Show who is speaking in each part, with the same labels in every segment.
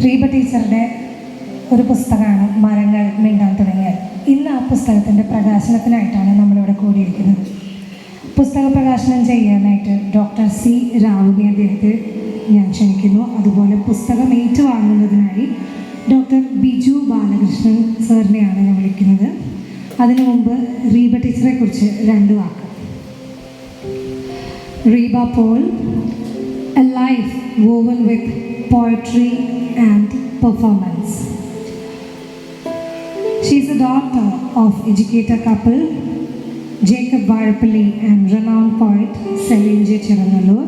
Speaker 1: റീബ ടീച്ചറുടെ ഒരു പുസ്തകമാണ് മരങ്ങൾ മിണ്ടാൻ തുടങ്ങിയാൽ. ഇന്ന് ആ പുസ്തകത്തിൻ്റെ പ്രകാശനത്തിനായിട്ടാണ് നമ്മളിവിടെ കൂടിയിരിക്കുന്നത്. പുസ്തക പ്രകാശനം ചെയ്യാനായിട്ട് ഡോക്ടർ സി രാവുവിനെ അദ്ദേഹത്തെ ഞാൻ ക്ഷണിക്കുന്നു. അതുപോലെ പുസ്തകം ഏറ്റുവാങ്ങുന്നതിനായി ഡോക്ടർ ബിജു ബാലകൃഷ്ണൻ സാറിനെയാണ് ഞാൻ വിളിക്കുന്നത്. അതിനു മുമ്പ് റീബ ടീച്ചറെ കുറിച്ച് 2 വാക്ക്. Reba Paul, a life woven with poetry and performance. She is a daughter of educator couple Jacob Varapalli and renowned poet Selin J. Chirannallur.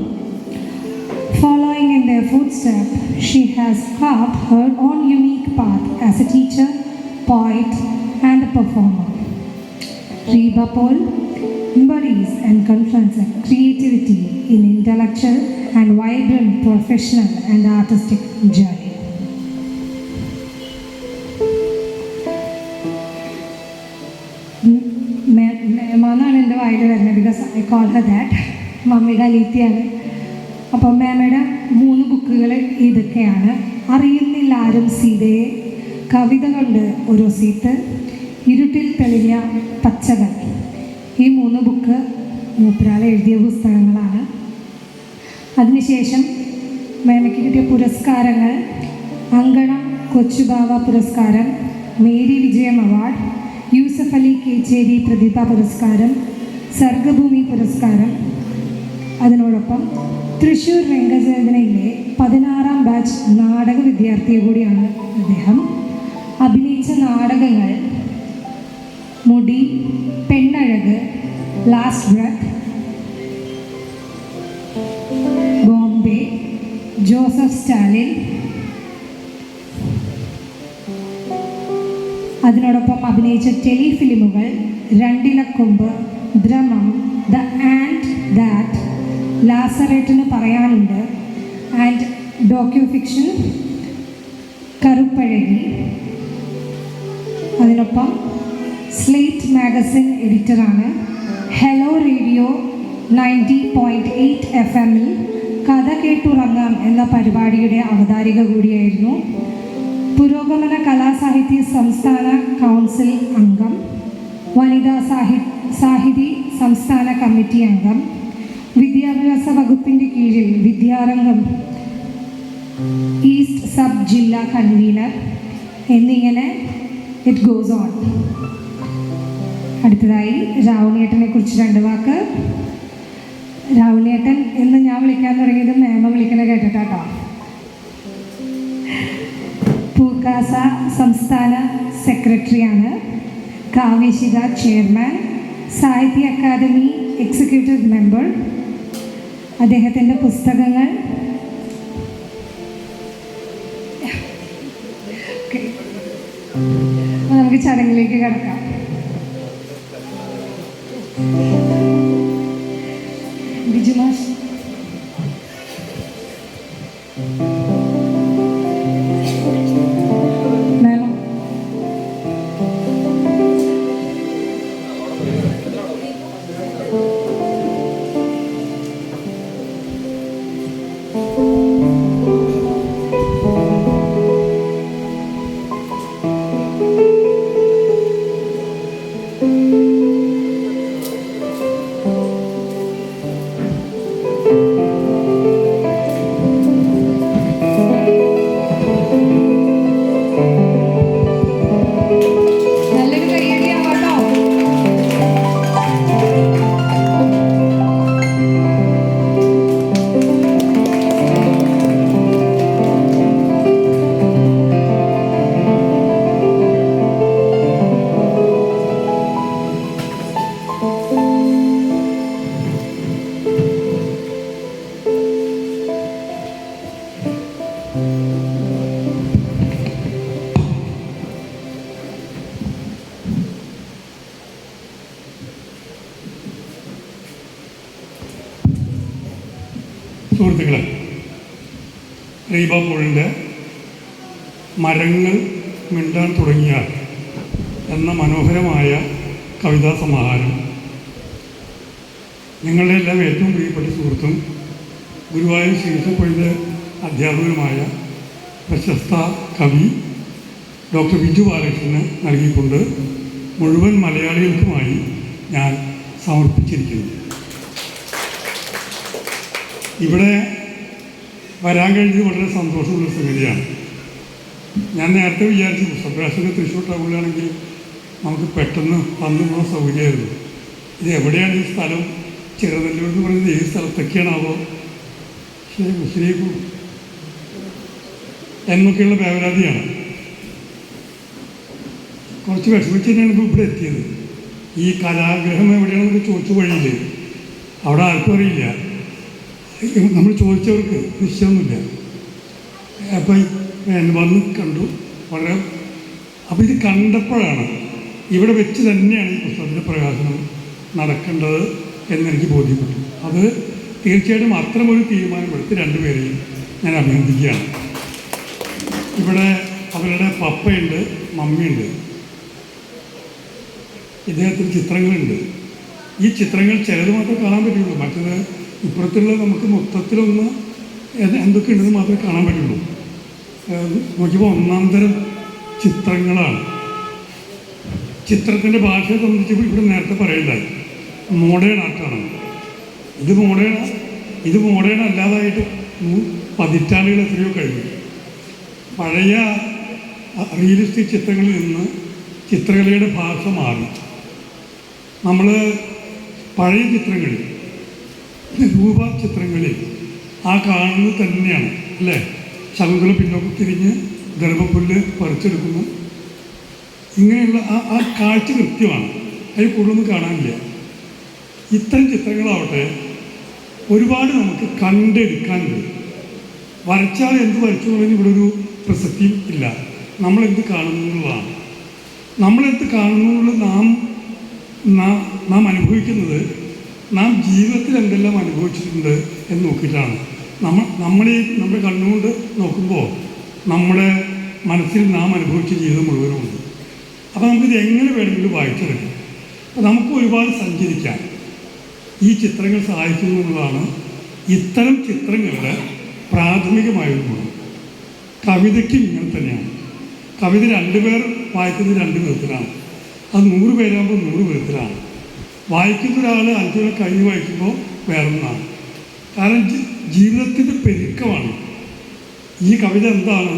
Speaker 1: Following in their footsteps, she has carved her own unique path as a teacher, poet, and a performer. Reba Paul embodies and confronts a creativity in intellectual and vibrant professional and artistic journey. മാമാണ് എൻ്റെ വായിൽ വരുന്നത്, because I call Har that. മമ്മിയുടെ അനീത്തിയാണ്. അപ്പം മാമയുടെ 3 ബുക്കുകൾ ഇതൊക്കെയാണ്. അറിയുന്നില്ല ആരും സീതയെ, കവിത കൊണ്ട് ഒരു സീത്ത്, ഇരുട്ടിൽ തെളിഞ്ഞ പച്ചകൾ. ഈ 3 ബുക്ക് മൂപ്പരാൾ എഴുതിയ പുസ്തകങ്ങളാണ്. അതിനുശേഷം മേമയ്ക്ക് കിട്ടിയ പുരസ്കാരങ്ങൾ: അങ്കണം കൊച്ചുബാവ പുരസ്കാരം, മേരി വിജയം അവാർഡ്, യൂസഫ് അലി കേച്ചേരി പ്രതിഭ പുരസ്കാരം, സർഗഭൂമി പുരസ്കാരം. അതിനോടൊപ്പം തൃശ്ശൂർ രംഗചേതനയിലെ 16ാം ബാച്ച് നാടക വിദ്യാർത്ഥി കൂടിയാണ് അദ്ദേഹം. അഭിനയിച്ച നാടകങ്ങൾ: മുടി, പെണ്ണഴക്, last breath, Bombay, Joseph Stalin. അതിനോടൊപ്പം അഭിനയിച്ച ടെലിഫിലിമുകൾ: രണ്ടിലക്കൊമ്പ്, ദ്രമം, ദ ആൻഡ് ദാറ്റ്, ലാസറേറ്റിന് പറയാനുണ്ട്, ആൻഡ് ഡോക്യുഫിക്ഷൻ കറുപ്പഴകി. അതിനൊപ്പം സ്ലേറ്റ് മാഗസിൻ എഡിറ്ററാണ്. ഹലോ റേഡിയോ 90.8 FM-ൽ കഥ കേട്ടുറങ്ങാം എന്ന പരിപാടിയുടെ അവതാരിക കൂടിയായിരുന്നു. പുരോഗമന കലാസാഹിത്യ സംസ്ഥാന കൗൺസിൽ അംഗം, വനിതാ സാഹിതി സംസ്ഥാന കമ്മിറ്റി അംഗം, വിദ്യാഭ്യാസ വകുപ്പിൻ്റെ കീഴിൽ വിദ്യാരംഗം ഈസ്റ്റ് സബ് ജില്ലാ കൺവീനർ എന്നിങ്ങനെ ഇറ്റ് ഗോസ് ഓൺ. അടുത്തതായി രാവുണ്ണിയേട്ടനെ കുറിച്ച് 2 വാക്ക്. രാവുണ്ണിയേട്ടൻ എന്ന് ഞാൻ വിളിക്കാൻ തുടങ്ങിയത് മേമ വിളിക്കണ കേട്ടിട്ടാട്ടോ. പൂക്കാസ സംസ്ഥാന സെക്രട്ടറിയാണ്, കാവ്യശിഖ ചെയർമാൻ, സാഹിത്യ അക്കാദമി എക്സിക്യൂട്ടീവ് മെമ്പർ. അദ്ദേഹത്തിൻ്റെ പുസ്തകങ്ങൾ നമുക്ക് ചടങ്ങിലേക്ക് കടക്കാം. ബിജുമാഷ്
Speaker 2: സുഹൃത്തുക്കളെ, റീബ പോളിൻ്റെ മരങ്ങൾ മിണ്ടാൻ തുടങ്ങിയാൽ എന്ന മനോഹരമായ കവിതാ സമാഹാരം ഞങ്ങളുടെ എല്ലാം ഏറ്റവും പ്രിയപ്പെട്ട സുഹൃത്തും ഗുരുവായൂർ ശ്രീകൃഷ്ണ കോളേജിലെ അധ്യാപകനുമായ പ്രശസ്ത കവി ഡോക്ടർ ബിജു ബാലകൃഷ്ണന് നൽകിക്കൊണ്ട് മുഴുവൻ മലയാളികൾക്കുമായി ഞാൻ സമർപ്പിച്ചിരിക്കുന്നു. ഇവിടെ വരാൻ കഴിഞ്ഞത് വളരെ സന്തോഷമുള്ള സംഗതിയാണ്. ഞാൻ നേരത്തെ വിചാരിച്ചു പുസ്തകപ്രകാശന തൃശ്ശൂർ ടൗണിലാണെങ്കിൽ നമുക്ക് പെട്ടെന്ന് വന്നു പോകുന്ന സൗകര്യമായിരുന്നു. ഇത് എവിടെയാണ് ഈ സ്ഥലം? ചെറുനെല്ലൂർ എന്ന് പറയുന്നത് ഏത് സ്ഥലത്തൊക്കെയാണാവോ? ശരി, മുസ്ലിം എന്നൊക്കെയുള്ള വേവലാതിയാണ്. കുറച്ച് വിഷമിച്ച് തന്നെയാണ് ഇപ്പോൾ ഇവിടെ എത്തിയത്. ഈ കലാഗ്രഹം എവിടെയാണെന്നൊക്കെ ചോദിച്ചു വഴിയില്ലേ, അവിടെ ആർക്കും അറിയില്ല. നമ്മൾ ചോദിച്ചവർക്ക് നിശ്ചയമൊന്നുമില്ല. അപ്പം വന്ന് കണ്ടു വളരെ. അപ്പോൾ ഇത് കണ്ടപ്പോഴാണ് ഇവിടെ വെച്ച് തന്നെയാണ് ഈ പുസ്തകത്തിൻ്റെ പ്രകാശനം നടക്കേണ്ടത് എന്നെനിക്ക് ബോധ്യപ്പെട്ടു. അത് തീർച്ചയായിട്ടും അത്തരമൊരു തീരുമാനമെടുത്ത് രണ്ടുപേരെയും ഞാൻ അഭിനന്ദിക്കുകയാണ്. ഇവിടെ അവരുടെ പപ്പയുണ്ട്, മമ്മിയുണ്ട്, ഇദ്ദേഹത്തിന് ചിത്രങ്ങളുണ്ട്. ഈ ചിത്രങ്ങൾ ചിലത് മാത്രമേ കാണാൻ പറ്റുള്ളൂ, മറ്റത് ഇപ്പുറത്തുള്ള നമുക്ക് മൊത്തത്തിലൊന്ന് എന്തൊക്കെ ഉണ്ടെന്ന് മാത്രമേ കാണാൻ പറ്റുള്ളൂ. നോക്കിയപ്പോൾ ഒന്നാം തരം ചിത്രങ്ങളാണ്. ചിത്രത്തിൻ്റെ ഭാഷയെ സംബന്ധിച്ചപ്പോൾ ഇവിടെ നേരത്തെ പറയണ്ടായി മോഡേൺ ആർട്ടാണ്. ഇത് മോഡേൺ അല്ലാതായിട്ട് പതിറ്റാണ്ടുകൾ എത്രയോ കഴിഞ്ഞു. പഴയ റിയലിസ്റ്റിക് ചിത്രങ്ങളിൽ നിന്ന് ചിത്രകലയുടെ ഭാഷ മാറി. നമ്മൾ പഴയ ചിത്രങ്ങളിൽ രൂപ ചിത്രങ്ങളിൽ ആ കാണുന്നത് തന്നെയാണ് അല്ലേ? ശകുന്തള പിന്നോട്ട് തിരിഞ്ഞ് ഗർഭപ്പുല്ല് പറിച്ചെടുക്കുന്നു. ഇങ്ങനെയുള്ള ആ കാഴ്ച കൃത്യമാണ്. അതിൽ കൂടുതലൊന്നും കാണാനില്ല. ഇത്തരം ചിത്രങ്ങളാവട്ടെ ഒരുപാട് നമുക്ക് കണ്ടെടുക്കാനുണ്ട്. വരച്ചാൽ എന്ത് വരച്ചു എന്നുള്ളതിന് ഇവിടെ ഒരു പ്രസക്തിയും ഇല്ല. നമ്മളെന്ത് കാണുന്നു എന്നുള്ളതാണ്. നമ്മളെന്ത് കാണുന്നു എന്നുള്ളത് നാം അനുഭവിക്കുന്നത് നാം ജീവിതത്തിൽ എന്തെല്ലാം അനുഭവിച്ചിട്ടുണ്ട് എന്ന് നോക്കിയിട്ടാണ്. നമ്മുടെ കണ്ണുകൊണ്ട് നോക്കുമ്പോൾ നമ്മുടെ മനസ്സിൽ നാം അനുഭവിച്ച ജീവിതം മുഴുവനുമുണ്ട്. അപ്പോൾ നമുക്കിത് എങ്ങനെ വേണമെങ്കിലും വായിച്ചെടുക്കാം. അപ്പോൾ നമുക്ക് ഒരുപാട് സഞ്ചരിക്കാൻ ഈ ചിത്രങ്ങൾ സഹായിക്കുന്നു എന്നുള്ളതാണ് ഇത്തരം ചിത്രങ്ങളുടെ പ്രാഥമികമായൊരു ഗുണം. കവിതയ്ക്കും ഇങ്ങനെ തന്നെയാണ്. കവിത രണ്ടുപേർ വായിക്കുന്നത് രണ്ട് വിധത്തിലാണ്. അത് 100 പേരാകുമ്പോൾ 100 വിധത്തിലാണ്. വായിക്കുന്ന ഒരാൾ 5 പേർ കഴിഞ്ഞ് വായിക്കുമ്പോൾ വേറൊന്നാണ്. കാരണം ജീവിതത്തിൻ്റെ പെരുക്കമാണ് ഈ കവിത എന്താണ്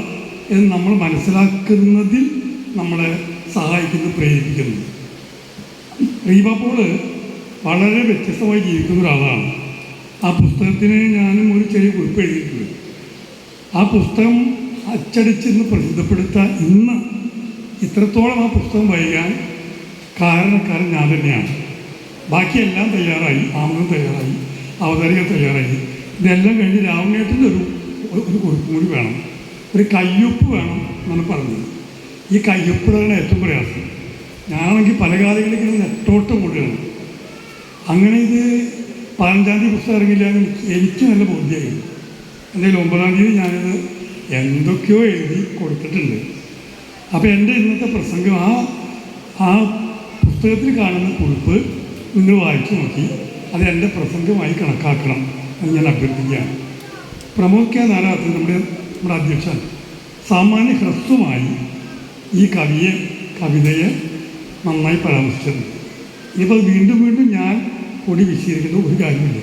Speaker 2: എന്ന് നമ്മൾ മനസ്സിലാക്കുന്നതിൽ നമ്മളെ സഹായിക്കുന്നു, പ്രേരിപ്പിക്കുന്നു. റീബ പോള് വളരെ വ്യത്യസ്തമായി ജീവിക്കുന്ന ഒരാളാണ്. ആ പുസ്തകത്തിന് ഞാനും ഒരു ചെറിയ കുറിപ്പ് എഴുതിയിട്ടുണ്ട്. ആ പുസ്തകം അച്ചടിച്ചെന്ന് പ്രസിദ്ധപ്പെടുത്താൻ ഇന്ന് ഇത്രത്തോളം ആ പുസ്തകം വൈകാൻ കാരണക്കാരൻ ഞാൻ തന്നെയാണ്. ബാക്കിയെല്ലാം തയ്യാറായി, ആമുഖം തയ്യാറായി, അവതാരിക തയ്യാറായി. ഇതെല്ലാം കഴിഞ്ഞ് രാവണേട്ടൻ്റെ ഒരു കുറിപ്പ് കൂടി വേണം, ഒരു കയ്യൊപ്പ് വേണം എന്നാണ് പറഞ്ഞത്. ഈ കയ്യൊപ്പിടാണ് ഏറ്റവും പ്രയാസം. ഞാനാണെങ്കിൽ പല കാര്യങ്ങളിലും നെട്ടോട്ടം കൂടിയാണ്. അങ്ങനെ ഇത് 15-ാം തീയതി പുസ്തകം ഇറങ്ങില്ല എന്ന് എനിക്ക് നല്ല ബോധ്യമായി. എന്തായാലും 9-ാം തീയതി ഞാനിത് എന്തൊക്കെയോ എഴുതി കൊടുത്തിട്ടുണ്ട്. അപ്പോൾ എൻ്റെ ഇന്നത്തെ പ്രസംഗം ആ പുസ്തകത്തിൽ കാണുന്ന കുറിപ്പ് നിങ്ങൾ വായിച്ചു നോക്കി അത് എൻ്റെ പ്രസംഗമായി കണക്കാക്കണം എന്ന് ഞാൻ അഭ്യർത്ഥിക്കുകയാണ്. പ്രമോദ് കെ നാരായണൻ നമ്മുടെ അധ്യക്ഷൻ സാമാന്യ ഹ്രസ്വമായി ഈ കവിതയെ നന്നായി പരാമർശിച്ചിട്ടുണ്ട്. ഇനിയിപ്പോൾ വീണ്ടും ഞാൻ കൂടി വിശദീകരിക്കുന്ന ഒരു കാര്യമില്ല.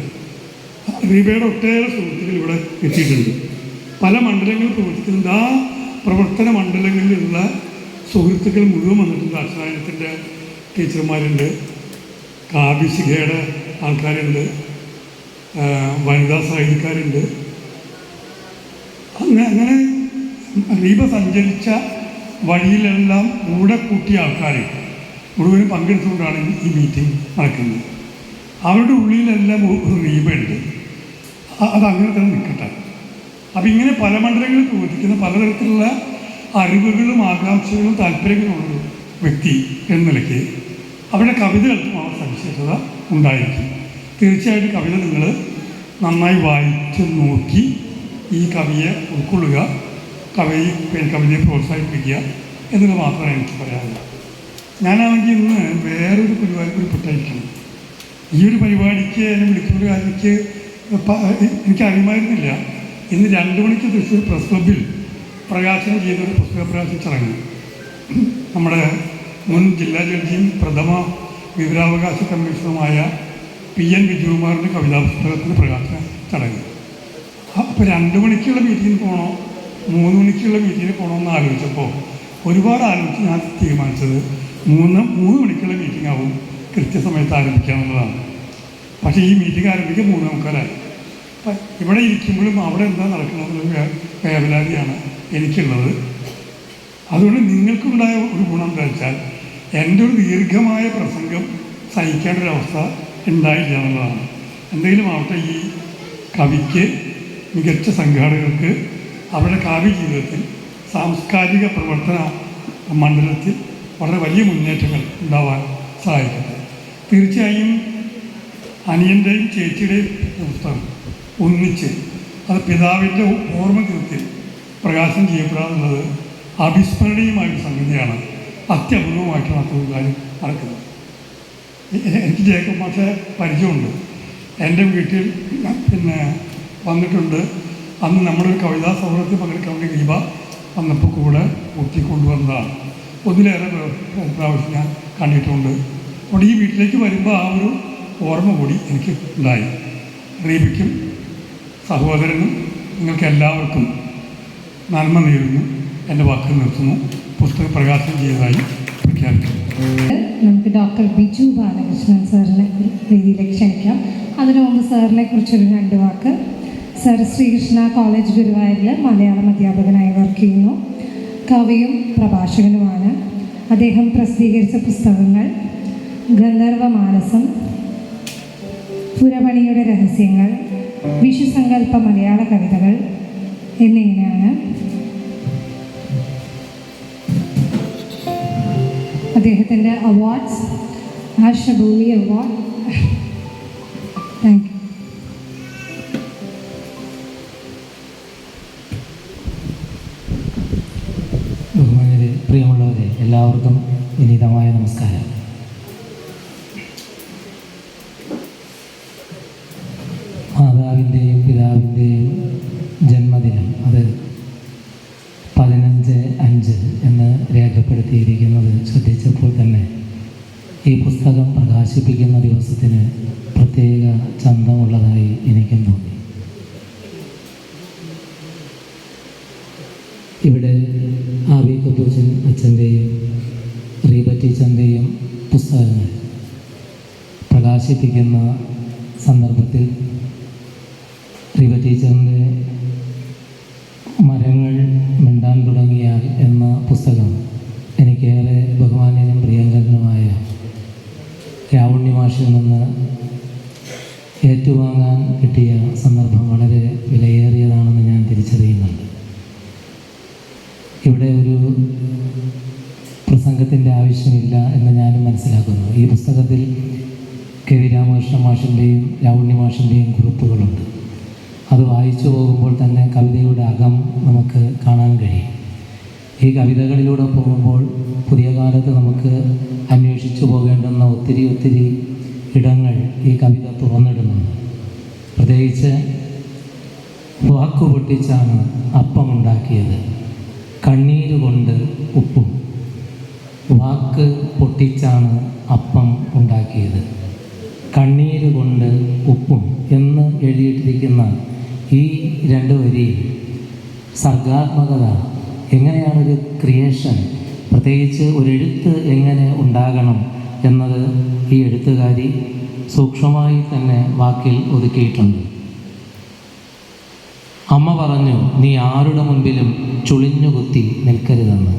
Speaker 2: റീബയുടെ ഒട്ടേറെ സുഹൃത്തുക്കൾ ഇവിടെ എത്തിയിട്ടുണ്ട്, പല മണ്ഡലങ്ങളിൽ പ്രവർത്തിക്കുന്നുണ്ട്. ആ പ്രവർത്തന മണ്ഡലങ്ങളിലുള്ള സുഹൃത്തുക്കൾ മുഴുവൻ വന്നിട്ടുണ്ട്. അക്ഷരായണത്തിൻ്റെ ടീച്ചർമാരുണ്ട്, കാവ്യശിഖയുടെ ആൾക്കാരുണ്ട്, വനിതാ സാഹിത്യക്കാരുണ്ട്. അങ്ങനെ റീബ സഞ്ചരിച്ച വഴിയിലെല്ലാം കൂടെ കൂട്ടിയ ആൾക്കാർ മുഴുവനും പങ്കെടുത്തുകൊണ്ടാണ് ഈ മീറ്റിംഗ് നടക്കുന്നത്. അവരുടെ ഉള്ളിലെല്ലാം ഒരു റീബയുണ്ട്. അതങ്ങനെ തന്നെ നിൽക്കട്ടെ. അപ്പം ഇങ്ങനെ പല മണ്ഡലങ്ങളിൽ പ്രവർത്തിക്കുന്ന പലതരത്തിലുള്ള അറിവുകളും ആകാംക്ഷകളും താല്പര്യങ്ങളുള്ളൊരു വ്യക്തി എന്ന നിലയ്ക്ക് അവരുടെ കവിതകൾക്കും ആ സവിശേഷത ഉണ്ടായിരിക്കും. തീർച്ചയായിട്ടും കവിത നിങ്ങൾ നന്നായി വായിച്ച് നോക്കി ഈ കവിയെ ഉൾക്കൊള്ളുക, കവിതയെ പ്രോത്സാഹിപ്പിക്കുക എന്നത് മാത്രമേ എനിക്ക് പറയാനുള്ളൂ. ഞാനാണെങ്കിൽ ഇന്ന് വേറൊരു പരിപാടിക്ക് പെട്ടായിരിക്കണം. ഈ ഒരു പരിപാടിക്ക് എന്നെ വിളിക്കുന്ന കാര്യം എനിക്ക് അറിയുമായിരുന്നില്ല. ഇന്ന് 2 മണിക്ക് തൃശ്ശൂർ പ്രസ് ക്ലബ്ബിൽ പ്രകാശനം ചെയ്തൊരു പുസ്തക പ്രകാശന ചടങ്ങ്. നമ്മുടെ മുൻ ജില്ലാ ജഡ്ജിയും പ്രഥമ വിവരാവകാശ കമ്മീഷണറുമായ PN വിജയകുമാറിൻ്റെ കവിതാ പുസ്തകത്തിന് പ്രകാശന ചടങ്ങ്. അപ്പോൾ 2 മണിക്കുള്ള മീറ്റിങ്ങിന് പോകണോ 3 മണിക്കുള്ള മീറ്റിങ്ങിന് പോകണോ എന്ന് ആലോചിച്ചപ്പോൾ ഒരുപാട് ആലോചിച്ച് ഞാൻ തീരുമാനിച്ചത് 3 മണിക്കുള്ള മീറ്റിംഗ് ആവും കൃത്യസമയത്ത് ആരംഭിക്കാമെന്നുള്ളതാണ്. പക്ഷേ ഈ മീറ്റിംഗ് ആരംഭിക്കുക 3:45. അപ്പം ഇവിടെ ഇരിക്കുമ്പോഴും അവിടെ എന്താ നടക്കണമെന്നുള്ള വേവലാതിയാണ് എനിക്കുള്ളത്. അതുകൊണ്ട് നിങ്ങൾക്കുണ്ടായ ഒരു ഗുണം എന്താ വെച്ചാൽ എൻ്റെ ഒരു ദീർഘമായ പ്രസംഗം സഹിക്കേണ്ട ഒരവസ്ഥ ഉണ്ടായില്ല എന്നുള്ളതാണ്. എന്തെങ്കിലും ആവട്ടെ, ഈ കവിക്ക്, മികച്ച സംഘാടകർക്ക് അവരുടെ കാവ്യ ജീവിതത്തിൽ സാംസ്കാരിക പ്രവർത്തന മണ്ഡലത്തിൽ വളരെ വലിയ മുന്നേറ്റങ്ങൾ ഉണ്ടാവാൻ സഹായിക്കട്ടെ. തീർച്ചയായും അനിയൻ്റെയും ചേച്ചിയുടെയും പുസ്തകം ഒന്നിച്ച് അത് പിതാവിൻ്റെ ഓർമ്മ ദിനത്തിൽ പ്രകാശനം ചെയ്യപ്പെടാന്നുള്ളത് അവിസ്മരണീയമായൊരു സംഗതിയാണ്. അത്യപൂർവമായിട്ട് മറ്റൊരു കാര്യം നടക്കുന്നത്. എനിക്ക് ജേക്കബ് മാഷെ പരിചയമുണ്ട്. എൻ്റെ വീട്ടിൽ വന്നിട്ടുണ്ട്. അന്ന് നമ്മുടെ ഒരു കവിതാ സൗഹൃദത്തിൽ പങ്കെടുക്കാൻ വേണ്ടി ദീപ വന്നപ്പോൾ കൂടെ കൂട്ടിക്കൊണ്ടുവന്നതാണ്. ഒന്നിലേറെ പ്രാവശ്യം ഞാൻ കണ്ടിട്ടുണ്ട്. അപ്പോൾ ഈ വീട്ടിലേക്ക് വരുമ്പോൾ ആ ഒരു ഓർമ്മ കൂടി എനിക്ക് ഉണ്ടായി. റീബയ്ക്കും സഹോദരനും നിങ്ങൾക്ക് എല്ലാവർക്കും നന്മ നേരുന്നു. എൻ്റെ വാക്കുകൾ നിർത്തുന്നു. പുസ്തകം പ്രകാശനം ചെയ്തതായി പ്രഖ്യാപിക്കുന്നു.
Speaker 1: നമുക്ക് ഡോക്ടർ ബിജു ബാലകൃഷ്ണൻ സാറിനെ വേദിയിലേക്ക് ക്ഷണിക്കാം. അതിനു മുമ്പ് സാറിനെ കുറിച്ചൊരു 2 വാക്ക്. സർ ശ്രീകൃഷ്ണ കോളേജ് ഗുരുവായൂരിൽ മലയാളം അധ്യാപകനായി വർക്ക് ചെയ്യുന്നു. കവിയും പ്രഭാഷകനുമാണ്. അദ്ദേഹം പ്രസിദ്ധീകരിച്ച പുസ്തകങ്ങൾ ഗന്ധർവമാനസം, പുരമണിയുടെ രഹസ്യങ്ങൾ, വിഷുസങ്കല്പ മലയാള കവിതകൾ എന്നിങ്ങനെയാണ്. അദ്ദേഹത്തിൻ്റെ awards Ashabhoomi award. Thank you.
Speaker 3: ബഹുമാന്യരെ, പ്രിയമുള്ളവരെ, എല്ലാവർക്കും വിനീതമായ നമസ്കാരം. മാതാവിൻ്റെയും പിതാവിൻ്റെയും ജന്മദിനം അത് 15/5 എന്ന് രേഖപ്പെടുത്തിയിരിക്കുന്നത് ശ്രദ്ധിച്ചപ്പോൾ തന്നെ ഈ പുസ്തകം പ്രകാശിപ്പിക്കുന്ന ദിവസത്തിന് പ്രത്യേക ചന്തമുള്ളതായി എനിക്കും തോന്നി. ഇവിടെ ആവി കുത്തൂച്ചൻ അച്ഛൻ്റെയും റീബ ടീച്ചറിൻ്റെയും പുസ്തകങ്ങൾ പ്രകാശിപ്പിക്കുന്ന സന്ദർഭത്തിൽ റീബ ടീച്ചറിൻ്റെ മരങ്ങൾ മിണ്ടാൻ തുടങ്ങിയാൽ എന്ന പുസ്തകം എനിക്കേറെ ബഹുമാന്യനും പ്രിയങ്കരനുമായ രാവുണ്ണി മാഷിൽ നിന്ന് ഏറ്റുവാങ്ങാൻ കിട്ടിയ സന്ദർഭം വളരെ വിലയേറിയതാണെന്ന് ഞാൻ തിരിച്ചറിയുന്നുണ്ട്. ഇവിടെ ഒരു പ്രസംഗത്തിൻ്റെ ആവശ്യമില്ല എന്ന് ഞാനും മനസ്സിലാക്കുന്നു. ഈ പുസ്തകത്തിൽ കെ വി രാമകൃഷ്ണ മാഷിൻ്റെയും രാവുണ്ണി മാഷിൻ്റെയും കുറിപ്പുകളുണ്ട്. അത് വായിച്ചു പോകുമ്പോൾ തന്നെ കവിതയുടെ അകം നമുക്ക് കാണാൻ കഴിയും. ഈ കവിതകളിലൂടെ പോകുമ്പോൾ പുതിയ കാലത്ത് നമുക്ക് അന്വേഷിച്ചു പോകേണ്ടുന്ന ഒത്തിരി ഇടങ്ങൾ ഈ കവിത തുറന്നിടുന്നുണ്ട്. പ്രത്യേകിച്ച് വാക്കു പൊട്ടിച്ചാണ് അപ്പമുണ്ടാക്കിയത്, കണ്ണീരുകൊണ്ട് ഉപ്പും. വാക്ക് പൊട്ടിച്ചാണ് അപ്പം ഉണ്ടാക്കിയത്, കണ്ണീരുകൊണ്ട് ഉപ്പും എന്ന് എഴുതിയിട്ടിരിക്കുന്ന ഈ 2 വരി സർഗാത്മകത, എങ്ങനെയാണൊരു ക്രിയേഷൻ, പ്രത്യേകിച്ച് ഒരു എഴുത്ത് എങ്ങനെ ഉണ്ടാകണം എന്നത് ഈ എഴുത്തുകാരി സൂക്ഷ്മമായി തന്നെ വാക്കിൽ ഒതുക്കിയിട്ടുണ്ട്. അമ്മ പറഞ്ഞു, നീ ആരുടെ മുൻപിലും ചുളിഞ്ഞുകുത്തി നിൽക്കരുതെന്ന്.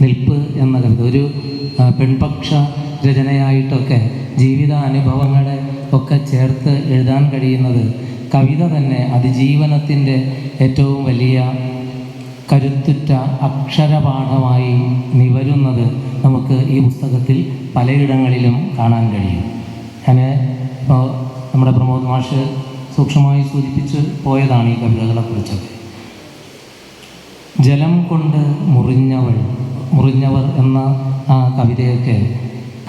Speaker 3: നിൽപ്പ് എന്ന കവിത ഒരു പെൺപക്ഷ രചനയായിട്ടൊക്കെ ജീവിതാനുഭവങ്ങളെ ഒക്കെ ചേർത്ത് എഴുതാൻ കഴിയുന്നത് കവിത തന്നെ അതിജീവനത്തിൻ്റെ ഏറ്റവും വലിയ കരുത്തുറ്റ അക്ഷരപാഠമായി നിവരുന്നത് നമുക്ക് ഈ പുസ്തകത്തിൽ പലയിടങ്ങളിലും കാണാൻ കഴിയും. ഞാൻ നമ്മുടെ പ്രമോദ് മാഷ് സൂക്ഷ്മമായി സൂചിപ്പിച്ച് പോയതാണ് ഈ കവിതകളെക്കുറിച്ചൊക്കെ. ജലം കൊണ്ട് മുറിഞ്ഞവർ എന്ന ആ കവിതയൊക്കെ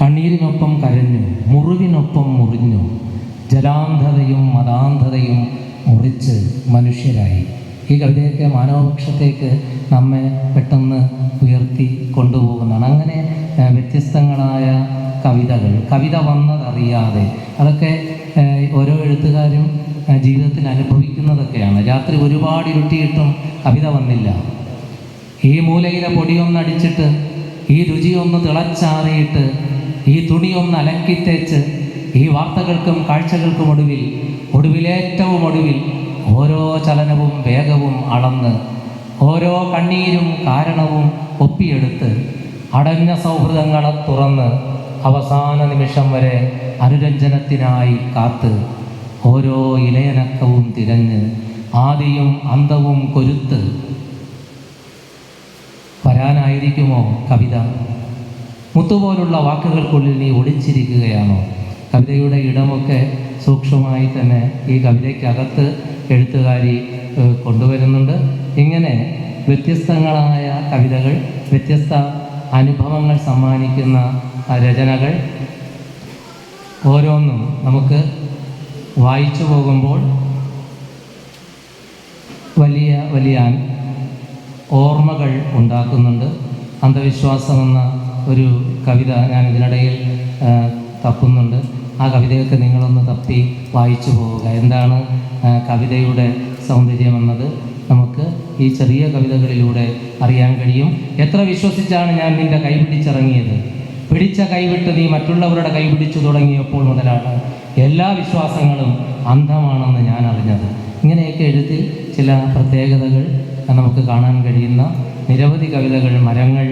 Speaker 3: കണ്ണീരിനൊപ്പം കരഞ്ഞു, മുറിവിനൊപ്പം മുറിഞ്ഞു, ജലാന്ധതയും മതാന്ധതയും മുറിച്ച് മനുഷ്യരായി. ഈ കവിതയൊക്കെ മാനവപക്ഷത്തേക്ക് നമ്മെ പെട്ടെന്ന് ഉയർത്തി കൊണ്ടുപോകുന്നതാണ്. അങ്ങനെ വ്യത്യസ്തങ്ങളായ കവിതകൾ, കവിത വന്നതറിയാതെ, അതൊക്കെ ഓരോ എഴുത്തുകാരും ജീവിതത്തിൽ അനുഭവിക്കുന്നതൊക്കെയാണ്. രാത്രി ഒരുപാട് ഇരുട്ടിയിട്ടും കവിത വന്നില്ല. ഈ മൂലയിലെ പൊടിയൊന്നടിച്ചിട്ട്, ഈ രുചിയൊന്ന് തിളച്ചാറിയിട്ട്, ഈ തുണിയൊന്ന് അലക്കിത്തേച്ച്, ഈ വാർത്തകൾക്കും കാഴ്ചകൾക്കും ഒടുവിലേറ്റവും ഒടുവിൽ ഓരോ ചലനവും വേഗവും അളന്ന്, ഓരോ കണ്ണീരും കാരണവും ഒപ്പിയെടുത്ത്, അടഞ്ഞ സൗഹൃദങ്ങളെ തുറന്ന്, അവസാന നിമിഷം വരെ അനുരഞ്ജനത്തിനായി കാത്ത്, ഓരോ ഇലയനക്കവും തിരഞ്ഞ്, ആദിയും അന്തവും കൊരുത്ത് വരാനായിരിക്കുമോ കവിത? മുത്തുപോലുള്ള വാക്കുകൾക്കുള്ളിൽ നീ ഒളിച്ചിരിക്കുകയാണോ? കവിതയുടെ ഇടമൊക്കെ സൂക്ഷ്മമായി തന്നെ ഈ കവിതയ്ക്കകത്ത് എഴുത്തുകാരി കൊണ്ടുവരുന്നുണ്ട്. ഇങ്ങനെ വ്യത്യസ്തങ്ങളായ കവിതകൾ, വ്യത്യസ്ത അനുഭവങ്ങൾ സമ്മാനിക്കുന്ന രചനകൾ ഓരോന്നും നമുക്ക് വായിച്ചു പോകുമ്പോൾ വലിയ വലിയ ഓർമ്മകൾ ഉണ്ടാക്കുന്നുണ്ട്. അന്ധവിശ്വാസമെന്ന ഒരു കവിത ഞാൻ ഇതിനിടയിൽ തപ്പുന്നുണ്ട്. ആ കവിതയൊക്കെ നിങ്ങളൊന്ന് തപ്പി വായിച്ചു പോവുക. എന്താണ് കവിതയുടെ സൗന്ദര്യമെന്നത് നമുക്ക് ഈ ചെറിയ കവിതകളിലൂടെ അറിയാൻ കഴിയും. എത്ര വിശ്വസിച്ചാണ് ഞാൻ നിൻ്റെ കൈപിടിച്ചിറങ്ങിയത്, പിടിച്ച കൈവിട്ട് നീ മറ്റുള്ളവരുടെ കൈപിടിച്ചു തുടങ്ങിയപ്പോൾ മുതലാണ് എല്ലാ വിശ്വാസങ്ങളും അന്ധമാണെന്ന് ഞാൻ അറിഞ്ഞത്. ഇങ്ങനെയൊക്കെ എഴുത്തിൽ ചില പ്രത്യേകതകൾ നമുക്ക് കാണാൻ കഴിയുന്ന നിരവധി കവിതകൾ മരങ്ങൾ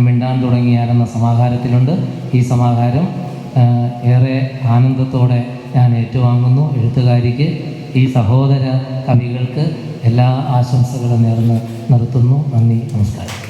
Speaker 3: മിണ്ടാൻ തുടങ്ങിയാലെന്ന സമാഹാരത്തിലുണ്ട്. ഈ സമാഹാരം ഏറെ ആനന്ദത്തോടെ ഞാൻ ഏറ്റുവാങ്ങുന്നു. എഴുത്തുകാരിക്ക്, ഈ സഹോദര കവികൾക്ക് എല്ലാ ആശംസകളും നേർന്ന് നിർത്തുന്നു. നന്ദി, നമസ്കാരം.